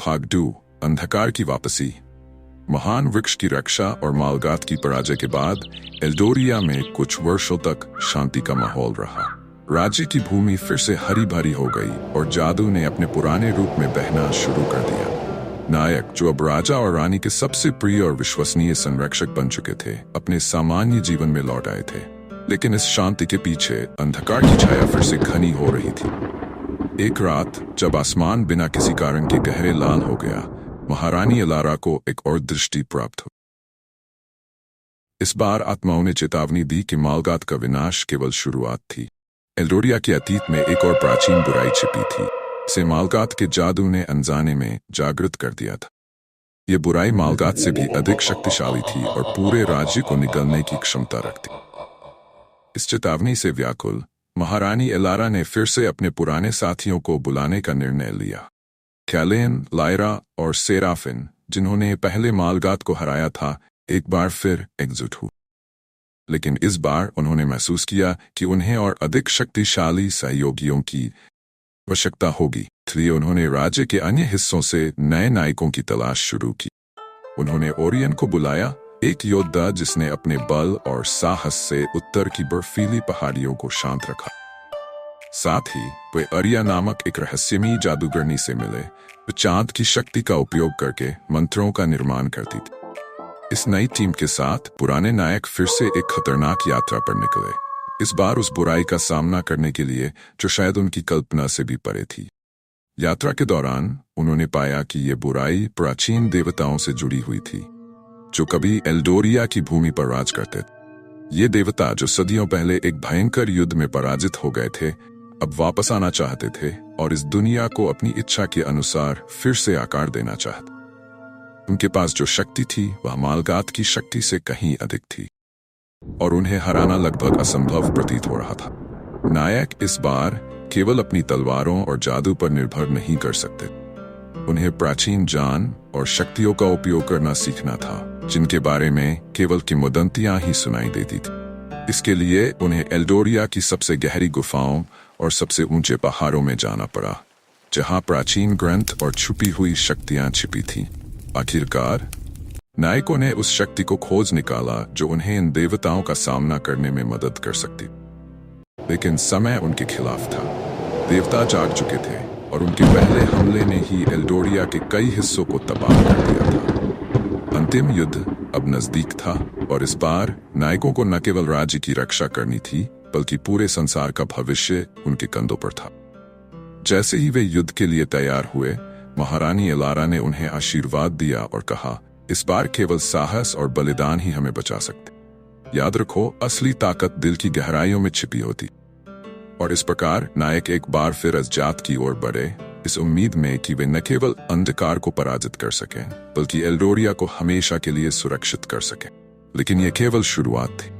भाग 2 अंधकार की वापसी। महान वृक्ष की रक्षा और मालगात की पराजय के बाद एल्डोरिया में कुछ वर्षों तक शांति का माहौल रहा। राज्य की भूमि फिर से हरी भरी हो गई और जादू ने अपने पुराने रूप में बहना शुरू कर दिया। नायक, जो अब राजा और रानी के सबसे प्रिय और विश्वसनीय संरक्षक बन चुके थे, अपने सामान्य जीवन में लौट आए थे। लेकिन इस शांति के पीछे अंधकार की छाया फिर से घनी हो रही थी। एक रात जब आसमान बिना किसी कारण के गहरे लाल हो गया, महारानी एलारा को एक और दृष्टि प्राप्त हुई। इस बार आत्माओं ने चेतावनी दी कि मालगात का विनाश केवल शुरुआत थी। एल्डोरिया के अतीत में एक और प्राचीन बुराई छिपी थी। इसे मालगात के जादू ने अनजाने में जागृत कर दिया था। यह बुराई मालगात से भी अधिक शक्तिशाली थी और पूरे राज्य को निगलने की क्षमता रखती। इस चेतावनी से व्याकुल महारानी एलारा ने फिर से अपने पुराने साथियों को बुलाने का निर्णय लिया। कैलेन, लायरा और सेराफिन, जिन्होंने पहले मालगात को हराया था, एक बार फिर एकजुट हुए। लेकिन इस बार उन्होंने महसूस किया कि उन्हें और अधिक शक्तिशाली सहयोगियों की आवश्यकता होगी। इसलिए उन्होंने राज्य के अन्य हिस्सों से नए नायकों की तलाश शुरू की। उन्होंने ओरियन को बुलाया, एक योद्धा जिसने अपने बल और साहस से उत्तर की बर्फीली पहाड़ियों को शांत रखा। साथ ही वे अरिया नामक एक रहस्यमयी जादूगरनी से मिले, जो चांद की शक्ति का उपयोग करके मंत्रों का निर्माण करती थी। इस नई टीम के साथ पुराने नायक फिर से एक खतरनाक यात्रा पर निकले, इस बार उस बुराई का सामना करने के लिए जो शायद उनकी कल्पना से भी परे थी। यात्रा के दौरान उन्होंने पाया कि ये बुराई प्राचीन देवताओं से जुड़ी हुई थी, जो कभी एल्डोरिया की भूमि पर राज करते थे। ये देवता, जो सदियों पहले एक भयंकर युद्ध में पराजित हो गए थे, अब वापस आना चाहते थे और इस दुनिया को अपनी इच्छा के अनुसार फिर से आकार देना चाहते। उनके पास जो शक्ति थी वह मालगात की शक्ति से कहीं अधिक थी और उन्हें हराना लगभग असंभव प्रतीत हो रहा था। नायक इस बार केवल अपनी तलवारों और जादू पर निर्भर नहीं कर सकते। उन्हें प्राचीन जान और शक्तियों का उपयोग करना सीखना था, जिनके बारे में केवल किंवदंतियां ही सुनाई देती थी। इसके लिए उन्हें एल्डोरिया की सबसे गहरी गुफाओं और सबसे ऊंचे पहाड़ों में जाना पड़ा, जहां प्राचीन ग्रंथ और छुपी हुई शक्तियां छिपी थीं। आखिरकार नायकों ने उस शक्ति को खोज निकाला जो उन्हें इन देवताओं का सामना करने में मदद कर सकती। लेकिन समय उनके खिलाफ था। देवता जाग चुके थे और उनके पहले हमले ने ही एल्डोरिया के कई हिस्सों को तबाह कर दिया था। अंतिम युद्ध अब नजदीक था और इस बार नायकों को न केवल राज्य की रक्षा करनी थी, बल्कि पूरे संसार का भविष्य उनके कंधों पर था। जैसे ही वे युद्ध के लिए तैयार हुए, महारानी एलारा ने उन्हें आशीर्वाद दिया और कहा, इस बार केवल साहस और बलिदान ही हमें बचा सकते। याद रखो, असली ताकत दिल की गहराइयों में छिपी होती। और इस प्रकार नायक एक बार फिर अज़जात की ओर बढ़े, इस उम्मीद में कि वे न केवल अंधकार को पराजित कर सकें, बल्कि एल्डोरिया को हमेशा के लिए सुरक्षित कर सकें। लेकिन यह केवल शुरुआत थी।